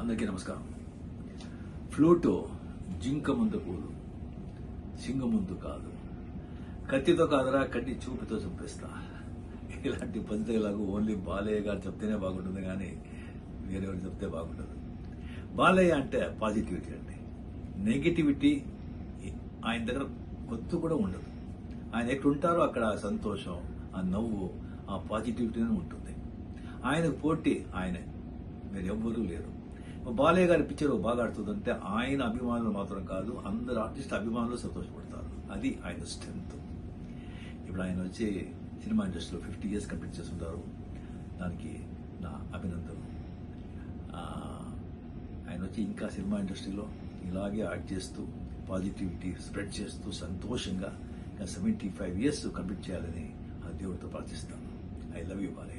అందరికీ నమస్కారం. ఫ్లూటు జింక ముందు పూలు, సింగ ముందు కాదు, కత్తితో కాదురా కట్టి చూపుతో చంపేస్తా. ఇలాంటి పద్ధతిలాగా ఓన్లీ బాలయ్య గారు చెప్తేనే బాగుంటుంది, కానీ వేరేవారు చెప్తే బాగుండదు. బాలయ్య అంటే పాజిటివిటీ అండి. నెగిటివిటీ ఆయన దగ్గర కొత్తు కూడా ఉండదు. ఆయన ఎక్కడ ఉంటారో అక్కడ ఆ సంతోషం, ఆ నవ్వు, ఆ పాజిటివిటీనే ఉంటుంది. ఆయనకు పోటీ ఆయనే, మీరు ఎవ్వరూ లేరు. బాలయ్య గారి పిక్చర్ బాగా ఆడుతుందంటే ఆయన అభిమానులు మాత్రం కాదు, అందరు ఆర్టిస్ట్ అభిమానులు సంతోషపడతారు. అది ఆయన స్ట్రెంగ్త్. ఇప్పుడు ఆయన వచ్చి సినిమా ఇండస్ట్రీలో 50 years కంప్లీట్ చేస్తుంటారు. దానికి నా అభినందనలు. ఆయన వచ్చి ఇంకా సినిమా ఇండస్ట్రీలో ఇలాగే యాక్ట్ చేస్తూ పాజిటివిటీ స్ప్రెడ్ చేస్తూ సంతోషంగా ఇంకా 75 years కంప్లీట్ చేయాలని ఆ దేవుడితో ప్రార్థిస్తాను. I love you Balayya.